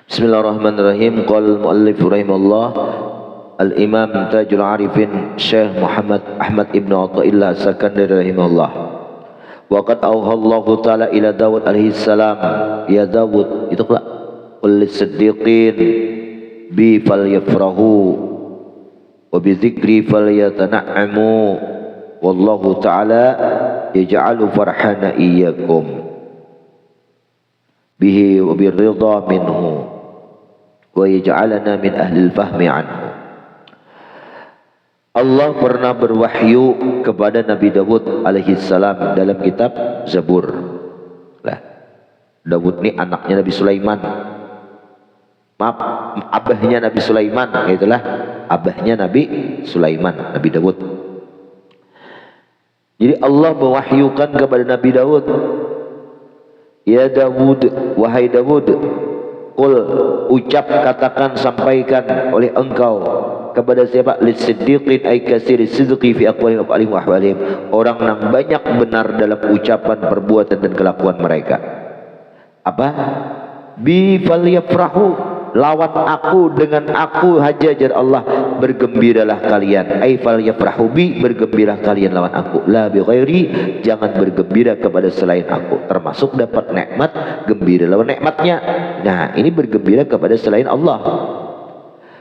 Bismillahirrahmanirrahim. Qala al-muallif rahimahullah al-Imam Tajul Arifin Syekh Muhammad Ahmad Ibn Athaillah Sakandari rahimahullah. Wa qad auhallahu ta'ala ila Dawud alaihi salam, ya Dawud, itu pula qul lis-siddiqin bi falyafrahu wa bi dzikri falyatana'amu wallahu ta'ala yaj'alu farhana iyyakum bihi wa birridha minhu wa yaj'alana min ahli al-fahmi anhu. Allah pernah berwahyu kepada Nabi Dawud alaihi salam dalam kitab Zabur. Lah, Dawud ini anaknya Nabi Sulaiman. Maaf, abahnya Nabi Sulaiman, itulah abahnya Nabi Sulaiman, Nabi Dawud. Jadi Allah mewahyukan kepada Nabi Dawud, ya Dawud, wahai Dawud, qul, ucap, katakan, sampaikan oleh engkau kepada siapa? Lis-siddiqin ay kasiri sidqi fi aqwalihim wa af'alihim wa ahwalihim, orang yang banyak benar dalam ucapan, perbuatan dan kelakuan mereka. Apa? Bi falyafrahu, lawan aku, dengan aku haja jar Allah, bergembiralah kalian. Ay falyafrahu bi, bergembira kalian lawan aku. La bi ghairi, jangan bergembira kepada selain aku. Termasuk dapat nikmat, gembira lawan nikmatnya. Nah, ini bergembira kepada selain Allah.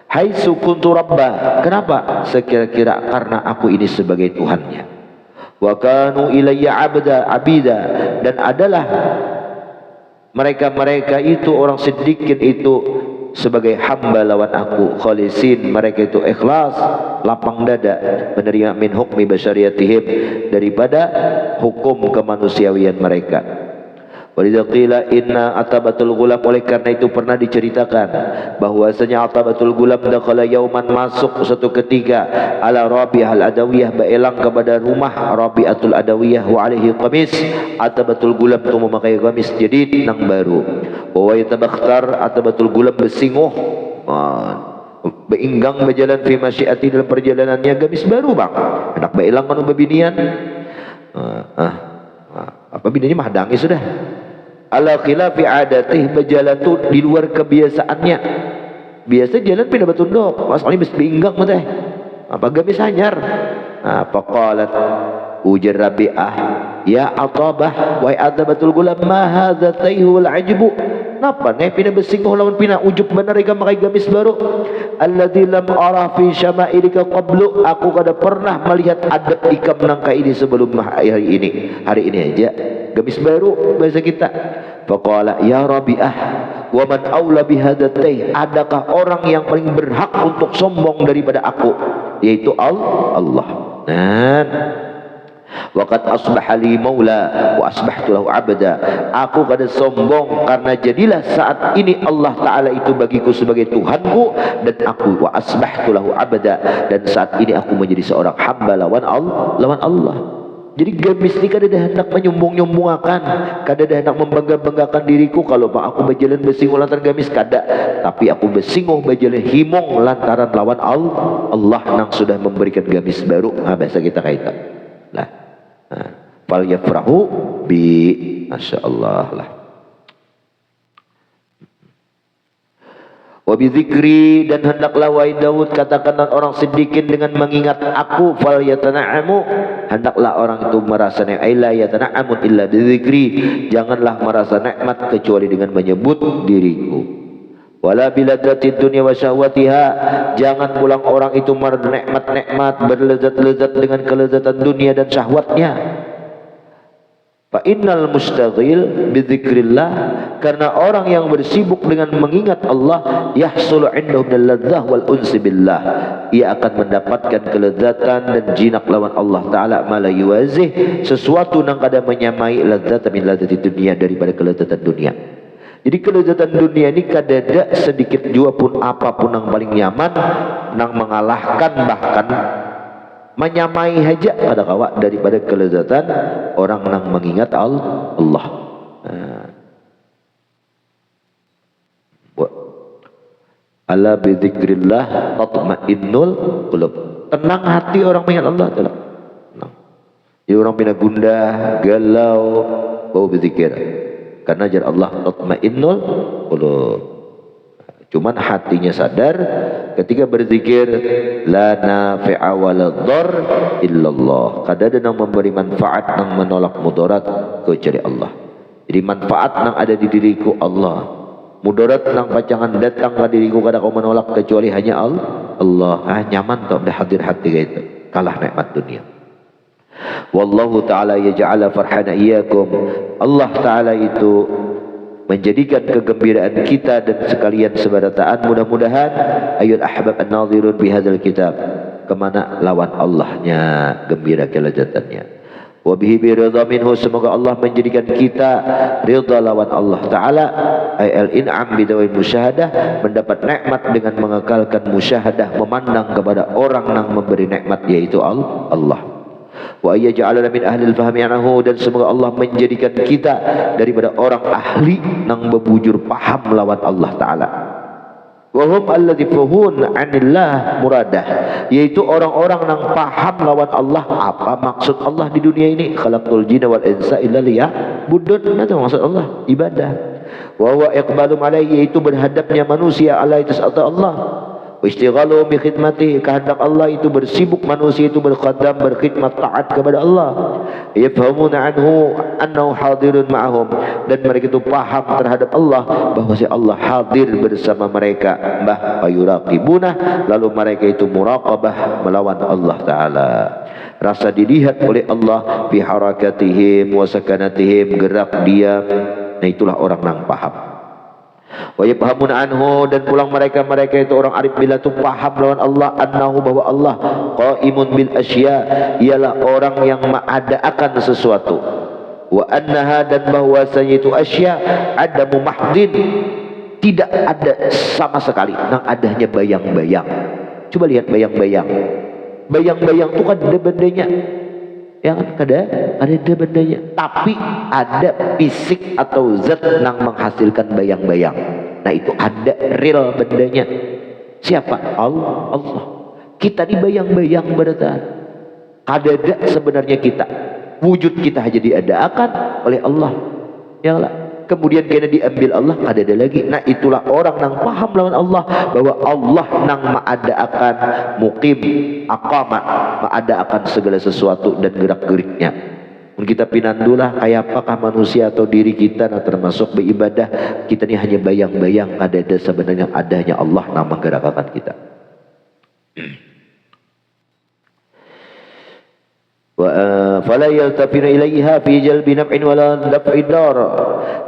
Haitsu kuntu rabbah, kenapa? Sekira-kira karena aku ini sebagai Tuhannya. Wa kanu ilayya abida, dan adalah mereka itu orang sedikit itu sebagai hamba lawan aku. Khalisin, mereka itu ikhlas, lapang dada menerima min hukmi basyariyatihim, daripada hukum kemanusiawian mereka. Walidha qila inna atabatul gulam, oleh karena itu pernah diceritakan bahwasanya atabatul gulam dakhala yauman, masuk suatu ketika, ala Rabi'ah al-Adawiyah, baelang kepada rumah Rabi'atul Adawiyah, wa alaihi qamis, atabatul gulam itu memakai gamis jadid nang baru, wa yatabakhtar, atabatul gulam besinguh, beinggang berjalan fi masyiati, dalam perjalanannya gamis baru bang, anak baelang kan babinian, apa bininya mah dangi sudah. Ala khilafi adatih, berjalan tu di luar kebiasaannya. Biasa jalan pindah batundok, masalahnya mesti beinggang teh. Apa gamis hanyar. Apa qalat, ujar Rabi'ah, ya atabah, wa atabatul gulam, ma hadza tayhul ajbu. Napa nih pindah besinguh lawan pindah ujub benar ikan makai gamis baru. Alladzi lam ara fi syama'ilika qablu, aku kada pernah melihat adab ikam nangka ini sebelum hari ini. Hari ini aja gamis baru bahasa kita. Faqala ya Rabi'ah, wa man aula bihadatai, adakah orang yang paling berhak untuk sombong daripada aku, yaitu Allah. Nah, waqad asbaha li maula wa asbahtu lahu abda, aku kada sombong karena jadilah saat ini Allah Ta'ala itu bagiku sebagai Tuhanku, dan aku wa asbahtu lahu abda, dan saat ini aku menjadi seorang hamba lawan Allah. Jadi gamis ini kada ada hendak menyombong-nyombongkan, kada ada hendak membangga-banggakan diriku kalau pak aku berjalan besinguh lantaran gamis, kada, tapi aku besinguh berjalan himong lantaran lawan Allah nang sudah memberikan gamis baru. Bahasa kita kaitan lah. Fal yafrahu bi, masya Allah lah. Wa bi dzikri, dan hendaklah wahai Daud, katakanlah orang sedikit dengan mengingat aku. Fal yatana'amu, hendaklah orang itu merasa nikmat. La yatana'amu illa bi dzikri, janganlah merasa nikmat kecuali dengan menyebut diriku. Wala biladati dunia wa syahwatiha, jangan pulang orang itu bernikmat-nikmat, berlezat-lezat dengan kelezatan dunia dan syahwatnya. Fa innal mustaghil bidzikrillah, karena orang yang bersibuk dengan mengingat Allah, yahsulu indahu minal ladzah wal unsi billah, ia akan mendapatkan kelezatan dan jinak lawan Allah Ta'ala, mala yuwazih, sesuatu yang kada menyamai ladzat min ladzati dunia, daripada kelezatan dunia. Jadi kelezatan dunia ini kadada sedikit jua pun apapun yang paling nyaman, nang mengalahkan bahkan menyamai haja pada kawa daripada kelezatan orang nang mengingat Allah. Ala bi dzikrillah tatma'innul qulub, tenang hati orang mengingat Allah. Tenang. Jadi orang pindah gundah, galau, bau berzikir. Karena jar Allah tatmainnul qulub. Cuman hatinya sadar ketika berzikir la nafi'a wala dhar illallah. Kada ada yang memberi manfaat nang menolak mudarat kecuali Allah. Jadi manfaat nang ada di diriku Allah. Mudarat nang pacangan datang ke diriku kada kau menolak kecuali hanya Allah. Nyaman tak dah hadir hati gitu. Kalah nikmat dunia. Wallahu ta'ala yaj'ala farhana iyyakum. Allah ta'ala itu menjadikan kegembiraan kita dan sekalian sebarataan. Mudah-mudahan ayul ahbab an-nadhirun bihadzal kitab, kemana lawan Allahnya gembira kelezatannya. Wa bihi biridha minhu, semoga Allah menjadikan kita ridha lawan Allah Ta'ala. Ay al-in'am bidawai musyahadah, mendapat nikmat dengan mengekalkan musyahadah, memandang kepada orang yang memberi nikmat, yaitu Allah. Wa ayyaj'alana min ahli al-fahmi anhu, dan semoga Allah menjadikan kita daripada orang ahli nang bebujur paham lawan Allah Ta'ala. Wa hum alladhi fuhun anillah muradah, yaitu orang-orang nang paham lawan Allah apa maksud Allah di dunia ini. Khalaqul jinna wal insa illa liya'budun, itu maksud Allah ibadah. Wa huwa iqbalum alaihi, yaitu berhadapnya manusia alaihi tasawwur Allah. Istighalu bi khidmati, kehendak Allah itu bersibuk manusia itu berkhidmat, berkhidmat taat kepada Allah. Yafhamuna anhu annahu hadirun ma'ahum, dan mereka itu paham terhadap Allah bahwa si Allah hadir bersama mereka. Fayuraqibuna, lalu mereka itu muraqabah melawan Allah Ta'ala. Rasa dilihat oleh Allah fi harakatihim wa sakanatihim, gerak diam. Nah itulah orang yang paham. Wa yafhamuna anhu, dan pulang mereka itu orang arif billah itu paham lawan Allah, annahu, bahwa Allah qaimun bil asya, ialah orang yang mengadakan sesuatu. Wa annaha, dan bahwasanya itu asya adamu mahdin, tidak ada sama sekali nang adanya bayang-bayang. Coba lihat bayang-bayang. Bayang-bayang itu kan ada bendanya. Ya kan, ada bendanya, tapi ada fisik atau zat yang menghasilkan bayang-bayang. Nah itu ada real bendanya. Siapa? Allah. Kita ini bayang-bayang berarti. Ada sebenarnya kita. Wujud kita hanya diadakan oleh Allah. Ya lah. Kemudian kena diambil Allah, ada lagi. Nah itulah orang yang paham lawan Allah, bahwa Allah nang mengadakan muqim aqama, mengadakan segala sesuatu dan gerak-geriknya. Kita pinandulah kayak apakah manusia atau diri kita yang termasuk beribadah, kita ini hanya bayang-bayang, ada sebenarnya adanya Allah nang menggerakkan kita. Fala yaltafina ilaiha fi jalbi naf'in wala daf'i dar.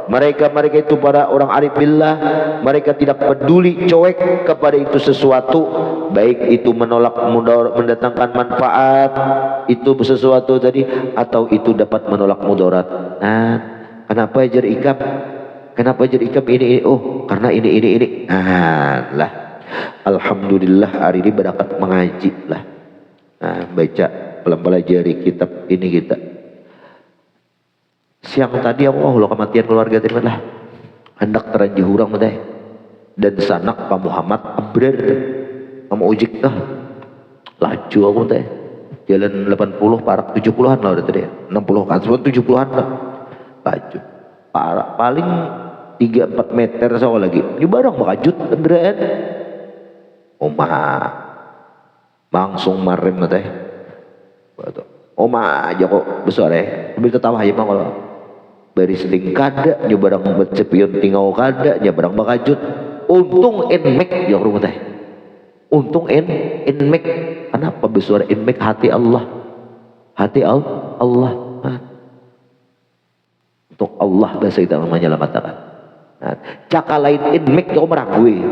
Mereka itu para orang arif billah, mereka tidak peduli cuek kepada itu sesuatu, baik itu menolak mendatangkan manfaat itu sesuatu tadi, atau itu dapat menolak mudarat. Nah, kenapa jar ikam? Kenapa jar ikam ini? Oh, karena ini. Nah, lah. Alhamdulillah hari ini berangkat mengaji lah. Nah, baca pelajari kitab ini kita. Siang tadi Allah kematian keluarga terima lah. Hendak teranjih hurang teh. Dan sanak Pak Muhammad Abrar sama ujik dah. Laju aku teh. Jalan 80 parak 70-an lah udah tadi. 60 kan 70-an lah. Laju. Paling 3-4 meter so lagi. Ini barang makajut beneran. Langsung marem teh. Oma aja kok besar tapi ketawa aja mah kalau bari seling kada nyebarang bercepion tinggal kada nyebarang bakajut. Untung enmek ya rumah teh. Untung enmek. Kenapa besar enmek? Hati Allah. Allah. Untuk Allah bahasa kita menyelamatkan. Nah, caka lain enmek kau meragui.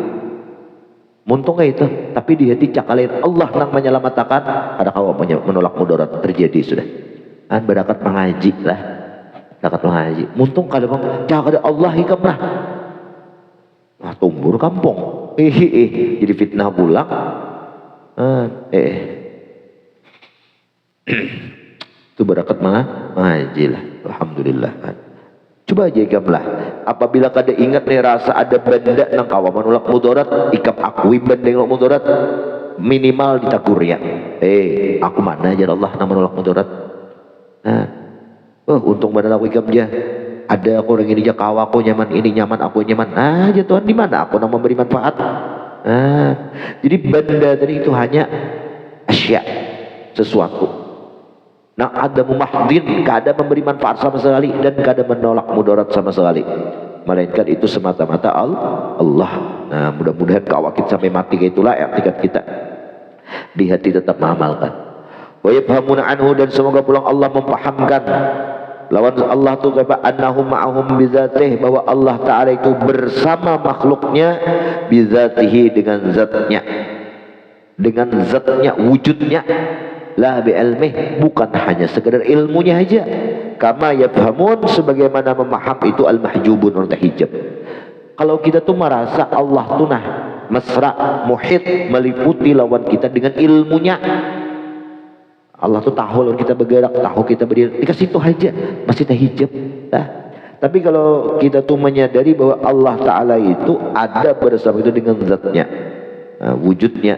Muntung kayak itu, tapi di hati cakalain Allah nang menyelamatkan, ada kau menolak mudarat terjadi sudah. Berangkat mengaji lah, berangkat mengaji. Muntung kalau bang cakal Allah hikam lah, nah tumbur kampung, jadi fitnah pulang. Itu berangkat mengaji lah, alhamdulillah. Coba aja ikam lah. Apabila kada ingat nih rasa ada benda nang kawa menolak mudarat, ikam akui benda yang mudarat, minimal ditakur ya. Aku mana aja Allah nang menolak mudarat. Nah, untung badan aku ikam aja. Ada aku orang ini aja kawa aku nyaman, ini nyaman aku nyaman aja. Tuhan di mana aku yang memberi manfaat? Jadi benda tadi itu hanya asya, sesuatu. Nah, ada mumahdin, kada memberi manfaat sama sekali dan kada menolak mudarat sama sekali, melainkan itu semata-mata Allah. Nah, mudah-mudahan kawakit sampai mati kayak itulah etikat kita di hati tetap mengamalkan. Wa yafhamuna anhu, dan semoga pulang Allah mempahamkan lawan Allah tu kata annahum ma'ahum bizatih, bahwa Allah Ta'ala itu bersama makhluknya bizatihi, dengan zatnya, dengan zatnya, wujudnya, la bi ilmih, bukan hanya sekedar ilmunya aja. Kama yafhamun, sebagaimana memaham itu al-mahjubun, orang terhijab. Kalau kita tuh merasa Allah tuh nah mesra, muhit, meliputi lawan kita dengan ilmunya, Allah tuh tahu lawan kita bergerak, tahu kita berdiri, dikasih itu aja masih terhijab. Tapi kalau kita tuh menyadari bahwa Allah Ta'ala itu ada bersama itu dengan zatnya, wujudnya,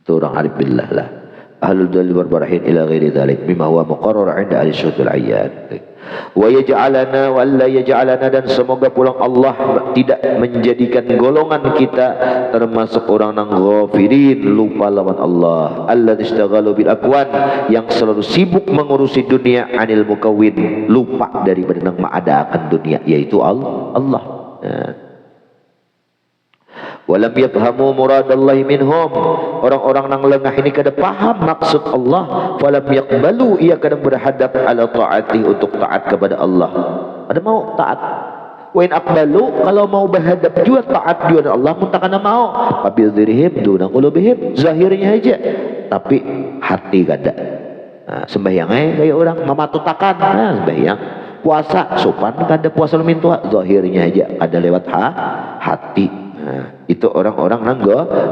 itu orang arif billah lah, ahlul dalil wal barahin ila ghairi dzalik bima huwa muqarrar 'inda ahli syuhudul ayyan. Wa yaj'alana wa alla yaj'alana, dan semoga pulang Allah tidak menjadikan golongan kita termasuk orang nang ghafirin, lupa lawan Allah, alladzi ishtaghalu bil akwan, yang selalu sibuk mengurusi dunia, anil mukawwin, lupa daripada nang mengadakan dunia, yaitu Allah. Walam yafhamu muradallahi minhum, orang-orang nang lengah ini kada paham maksud Allah. Falam yaqbalu, ia kada berhadap ala taati, untuk taat kepada Allah. Ada mau taat. Wa in aqbalu, kalau mau berhadap juga taat juga Allah, muntakana mau. Fabil dirhim duna qulubihim, zahirnya aja, tapi hati kada. Sembahyangnya kayak orang mematutakan, sembahyang. Puasa sopan kada, puasa lumin tua, zahirnya aja kada lewat hati. Itu orang-orang nang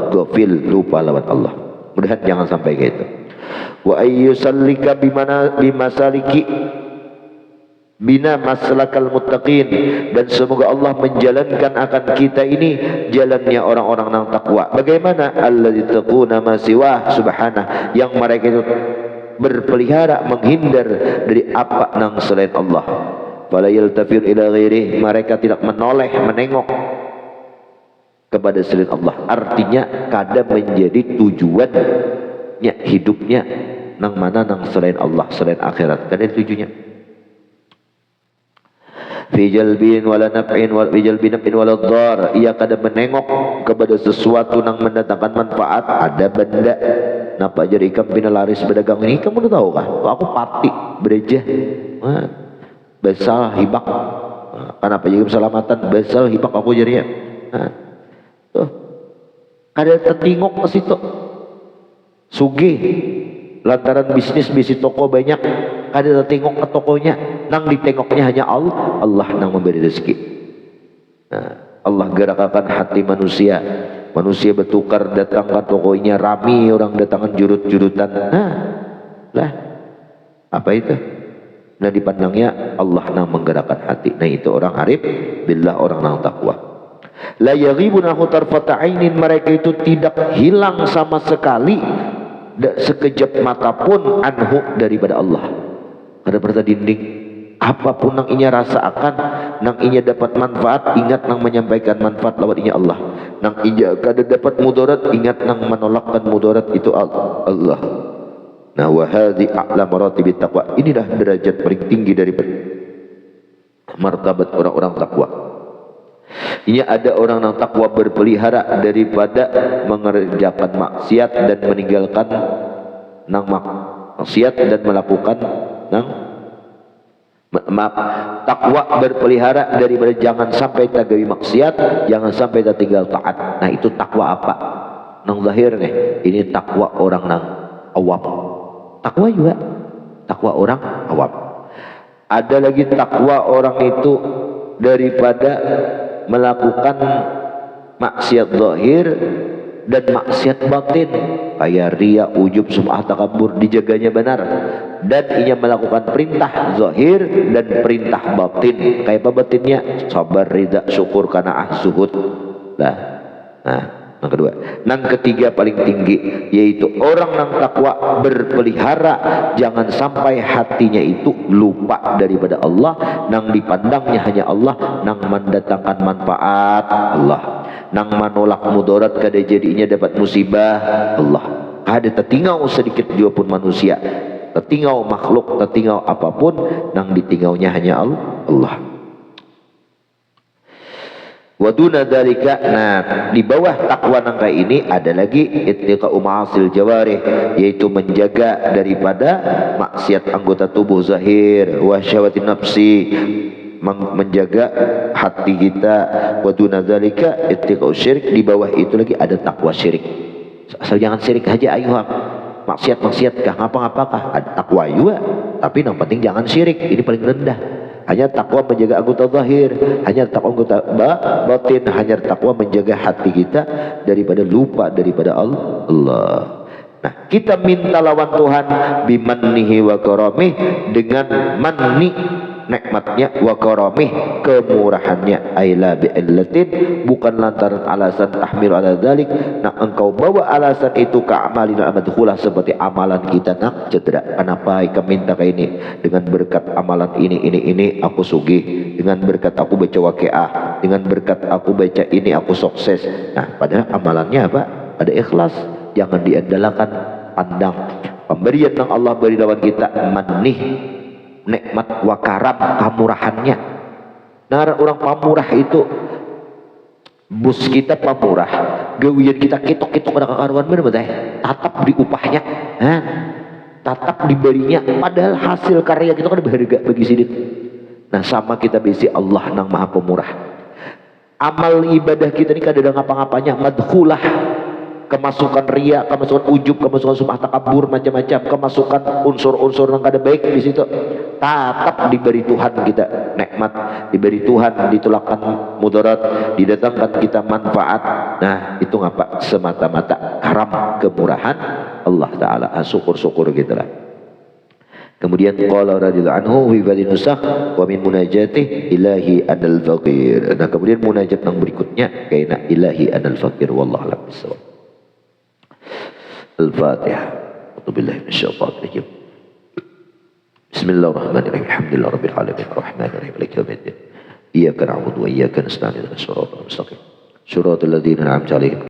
gofil, lupa lawan Allah. Mudahan jangan sampai kayak itu. Wa ayyusallika bimasaliki bina maslakal muttaqin, dan semoga Allah menjalankan akan kita ini jalannya orang-orang nang takwa. Bagaimana? Alladzi taquna ma siwah subhanah, yang mereka itu berpelihara, menghindar dari apa nang selain Allah. Fala yaltafir ila ghairihi, mereka tidak menoleh, menengok kepada selain Allah. Artinya kada menjadi tujuannya hidupnya nang mana nang selain Allah, selain akhirat, kada tujuannya. Fi jalbin wala naf'in wal fi jalbin naf'in wala dhar, ia kada menengok kepada sesuatu nang mendatangkan manfaat. Ada benda napa jadi ikam pina laris berdagang ini, kamu tahu kah? Aku parti bereja besal hibak, kenapa jadi keselamatan besal hibak aku jadi ya. Kada tertingok ke situ, sugih lantaran bisnis toko banyak, kada tertingok ke tokonya, nang ditengoknya hanya Allah nang memberi rezeki. Allah gerakkan hati manusia, manusia bertukar datang ke tokonya, rami orang datangan jurut-jurutan. Lah apa itu? Nah dipandangnya Allah nang menggerakkan hati. Nah itu orang arif billah, orang nang takwa. La yaghibuna tarfata ainin, mereka itu tidak hilang sama sekali sekejap mata pun anhu, daripada Allah. Kada pernah dinding apapun nang inya rasakan, nang inya dapat manfaat, ingat nang menyampaikan manfaat lawan inya Allah. Nang inya kada dapat mudarat, ingat nang menolakkan mudarat, itu Allah. Nah wa hadhi a'la maratibit taqwa, inilah derajat paling tinggi dari martabat orang-orang takwa. Ini ada orang yang takwa berpelihara daripada mengerjakan maksiat dan meninggalkan nang maksiat dan melakukan nang takwa berpelihara daripada jangan sampai tergawi maksiat, jangan sampai tertinggal taat. Nah itu takwa apa? Nang zahir nih, ini takwa orang nang awam. Takwa juga takwa orang awam. Ada lagi takwa orang itu daripada melakukan maksiat zahir dan maksiat batin, kayak ria, ujub, sum'ah, takabur, dijaganya benar, dan ia melakukan perintah zahir dan perintah batin. Kayak apa batinnya? Sabar, ridha, syukur, qanaah, zuhud. Nah Yang kedua, yang ketiga paling tinggi yaitu orang yang takwa berpelihara jangan sampai hatinya itu lupa daripada Allah, nang dipandangnya hanya Allah, nang mendatangkan manfaat Allah, nang menolak mudarat kada jadinya dapat musibah Allah. Kada tertinggal sedikit juga pun manusia, tertinggal makhluk, tertinggal apapun, nang ditinggalnya hanya Allah. Waduna dalika, nah di bawah takwa nangka ini ada lagi ittiqa'u ma'asil jawarih, yaitu menjaga daripada maksiat anggota tubuh zahir, wa syahwati nafsi, menjaga hati kita. Waduna dalika ittiqa'u syirik, di bawah itu lagi ada takwa syirik. Asal jangan syirik aja ayuham, maksiat kah ngapa-ngapakah, ada takwa juga, tapi yang penting jangan syirik, ini paling rendah. Hanya takwa menjaga anggota zahir, hanya takwa anggota batin, hanya takwa menjaga hati kita daripada lupa daripada Allah. Nah, kita minta lawan Tuhan bimannihi wa karamih, dengan manni nikmatnya, wa karamih kemurahannya, aila bi'illatin, bukan lantaran alasan tahmil ala dzalik. Nah, engkau bawa alasan itu ke amalina amadkhulah, seperti amalan kita nak cedera. Kenapa kau minta kayak ini? Dengan berkat amalan ini aku sugih, dengan berkat aku baca waqiah, dengan berkat aku baca ini aku sukses. Nah, padahal amalannya apa? Ada ikhlas. Jangan diandalkan pandang pemberian yang Allah beri lawan kita, manih nikmat wa karam, kemurahannya. Nah, orang pamurah itu bos kita pamurah, gawian kita ketok-ketok pada kekaruan bener betul, tatap di upahnya, tatap diberinya, padahal hasil karya kita kan berharga bagi sidin. Nah, sama kita bisi Allah nang maha pemurah. Amal ibadah kita ini kadang ngapa-ngapanya madkhulah, kemasukan ria, kemasukan ujub, kemasukan sum'ah takabur, macam-macam kemasukan unsur-unsur yang kada baik di situ. Tetap diberi Tuhan kita nikmat, diberi Tuhan ditolakkan mudarat, didatangkan kita manfaat. Nah, itu ngapa? Semata-mata karam kemurahan Allah Ta'ala. Syukur-syukur gitu lah. Kemudian qala radhiyallahu anhu fi badin nusakh wa min munajatih ilahi anal faqir. Nah, kemudian munajat yang berikutnya kaina ilahi anal faqir, wallahu a'lam bissawab. Al-Fatihah. A'udzubillahi minasyaitonir rajim. Bismillahirrahmanirrahim. Alhamdulillahirabbil alamin arrahmanir rahim maliki yaumiddin. Iyyaka na'budu wa iyyaka nasta'in ihdinas siratal mustaqim. Shiratal ladzina an'amta 'alaihim